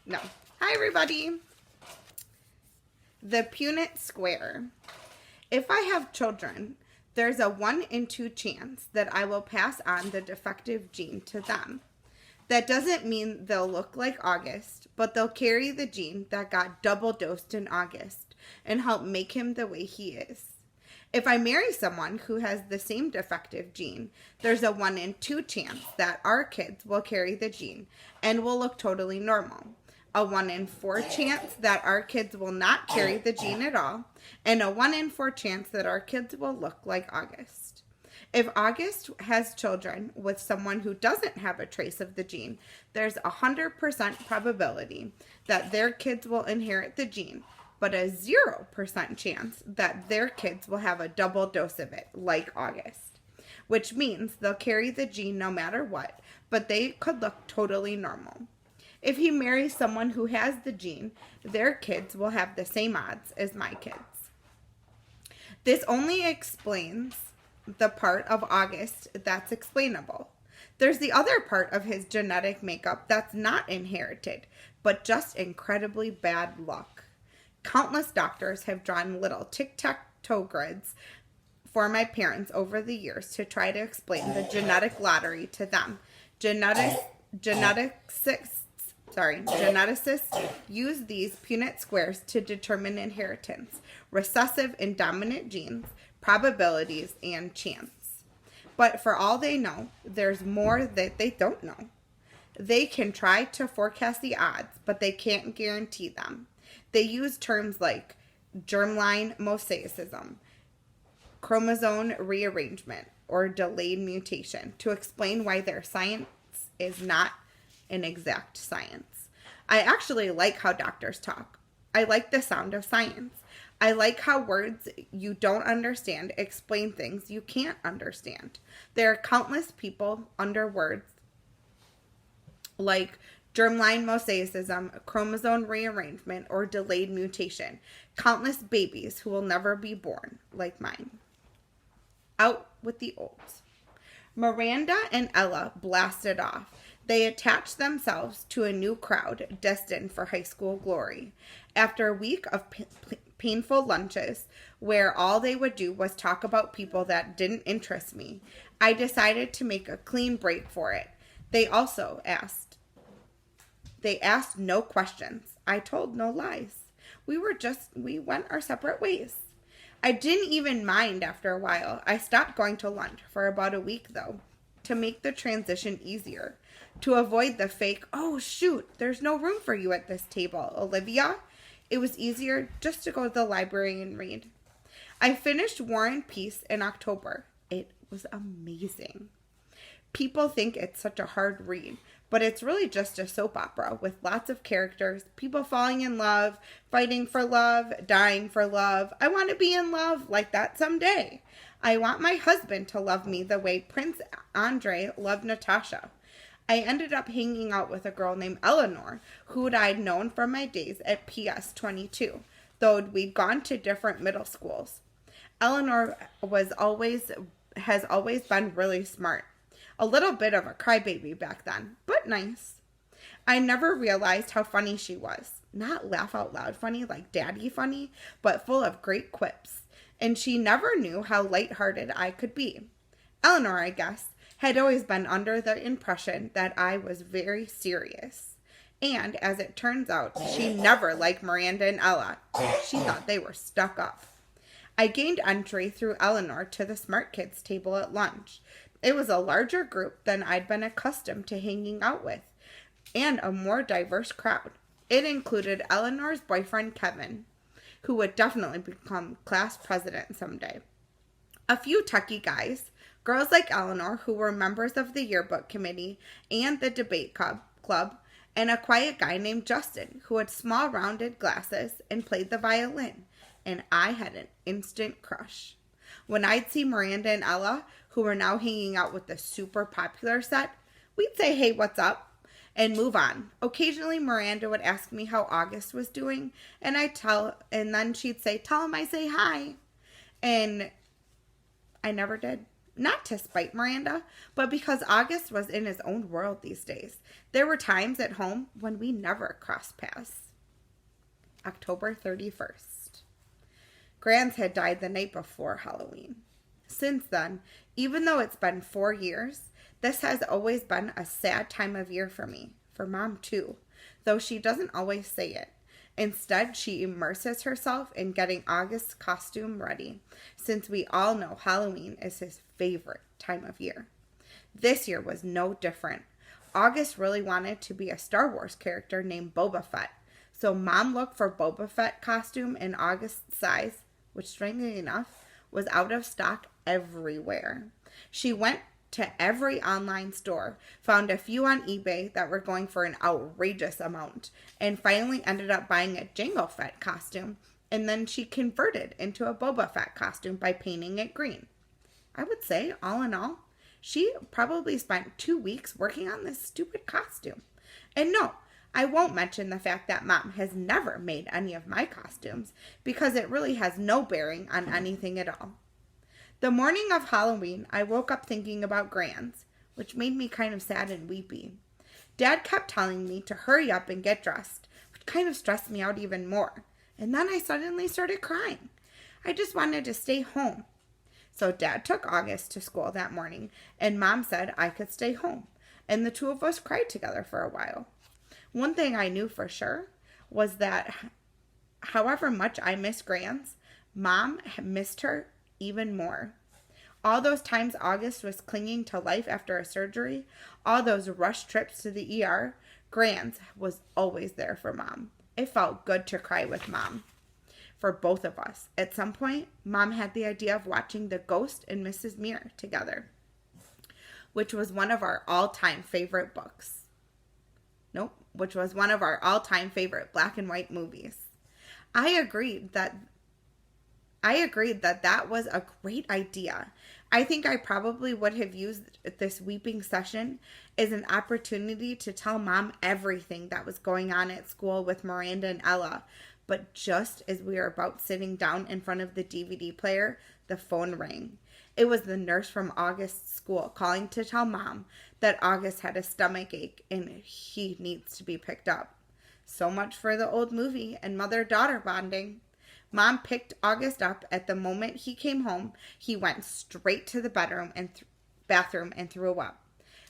No. Hi, everybody. The Punnett square. If I have children, there's a 1 in 2 chance that I will pass on the defective gene to them. That doesn't mean they'll look like August, but they'll carry the gene that got double dosed in August and help make him the way he is. If I marry someone who has the same defective gene, there's a 1 in 2 chance that our kids will carry the gene and will look totally normal. A 1 in 4 chance that our kids will not carry the gene at all, and a 1 in 4 chance that our kids will look like August. If August has children with someone who doesn't have a trace of the gene, there's a 100% probability that their kids will inherit the gene, but a 0% chance that their kids will have a double dose of it, like August. Which means they'll carry the gene no matter what, but they could look totally normal. If he marries someone who has the gene, their kids will have the same odds as my kids. This only explains the part of August that's explainable. There's the other part of his genetic makeup that's not inherited, but just incredibly bad luck. Countless doctors have drawn little tic-tac-toe grids for my parents over the years to try to explain the genetic lottery to them. Geneticists use these Punnett squares to determine inheritance, recessive and dominant genes, probabilities, and chance. But for all they know, there's more that they don't know. They can try to forecast the odds, but they can't guarantee them. They use terms like germline mosaicism, chromosome rearrangement, or delayed mutation to explain why their science is not an exact science. I actually like how doctors talk. I like the sound of science. I like how words you don't understand explain things you can't understand. There are countless people under words like germline mosaicism, chromosome rearrangement, or delayed mutation. Countless babies who will never be born, like mine. Out with the olds. Miranda and Ella blasted off. They attached themselves to a new crowd destined for high school glory. After a week of painful lunches, where all they would do was talk about people that didn't interest me, I decided to make a clean break for it. They asked no questions. I told no lies. We went our separate ways. I didn't even mind after a while. I stopped going to lunch for about a week, though, to make the transition easier. To avoid the fake, oh shoot, there's no room for you at this table, Olivia. It was easier just to go to the library and read. I finished War and Peace in October. It was amazing. People think it's such a hard read, but it's really just a soap opera with lots of characters, people falling in love, fighting for love, dying for love. I want to be in love like that someday. I want my husband to love me the way Prince Andrei loved Natasha. I ended up hanging out with a girl named Eleanor, who I'd known from my days at PS 22, though we'd gone to different middle schools. Eleanor has always been really smart. A little bit of a crybaby back then, but nice. I never realized how funny she was. Not laugh out loud funny like daddy funny, but full of great quips. And she never knew how lighthearted I could be. Eleanor, I guess, had always been under the impression that I was very serious. And as it turns out, she never liked Miranda and Ella. She thought they were stuck up. I gained entry through Eleanor to the smart kids table at lunch. It was a larger group than I'd been accustomed to hanging out with, and a more diverse crowd. It included Eleanor's boyfriend, Kevin, who would definitely become class president someday. A few techie guys, girls like Eleanor, who were members of the yearbook committee and the debate club, and a quiet guy named Justin, who had small rounded glasses and played the violin, and I had an instant crush. When I'd see Miranda and Ella, who were now hanging out with the super popular set, we'd say, hey, what's up? And move on. Occasionally, Miranda would ask me how August was doing, and then she'd say, tell him I say hi. And I never did. Not to spite Miranda, but because August was in his own world these days. There were times at home when we never crossed paths. October 31st. Grands had died the night before Halloween. Since then, even though it's been 4 years, this has always been a sad time of year for me, for Mom too, though she doesn't always say it. Instead, she immerses herself in getting August's costume ready, since we all know Halloween is his favorite time of year. This year was no different. August really wanted to be a Star Wars character named Boba Fett, so Mom looked for Boba Fett costume in August's size, which strangely enough was out of stock everywhere. She went to every online store, found a few on eBay that were going for an outrageous amount, and finally ended up buying a Jango Fett costume, and then she converted into a Boba Fett costume by painting it green. I would say, all in all, she probably spent 2 weeks working on this stupid costume. And no, I won't mention the fact that Mom has never made any of my costumes, because it really has no bearing on anything at all. The morning of Halloween, I woke up thinking about Grands, which made me kind of sad and weepy. Dad kept telling me to hurry up and get dressed, which kind of stressed me out even more. And then I suddenly started crying. I just wanted to stay home. So Dad took August to school that morning, and Mom said I could stay home, and the two of us cried together for a while. One thing I knew for sure was that however much I missed Grands, Mom missed her even more. All those times August was clinging to life after a surgery, all those rush trips to the ER, Grands was always there for Mom. It felt good to cry with Mom. For both of us. At some point, Mom had the idea of watching The Ghost and Mrs. Muir together, which was one of our all-time favorite books. Which was one of our all-time favorite black and white movies. I agreed that was a great idea. I think I probably would have used this weeping session as an opportunity to tell Mom everything that was going on at school with Miranda and Ella. But just as we were about sitting down in front of the DVD player, the phone rang. It was the nurse from August's school calling to tell Mom that August had a stomach ache and he needs to be picked up. So much for the old movie and mother-daughter bonding. Mom picked August up at the moment he came home. He went straight to the bedroom and bathroom and threw up.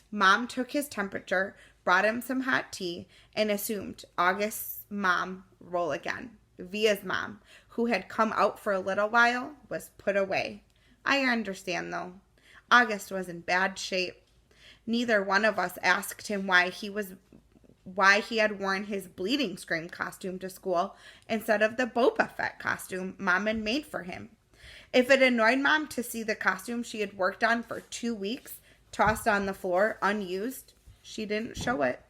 Mom took his temperature, brought him some hot tea, and assumed August's mom roll again. Via's mom, who had come out for a little while, was put away. I understand, though. August was in bad shape. Neither one of us asked him why he had worn his Bleeding Scream costume to school instead of the Boba Fett costume Mom had made for him. If it annoyed Mom to see the costume she had worked on for 2 weeks tossed on the floor unused, she didn't show it.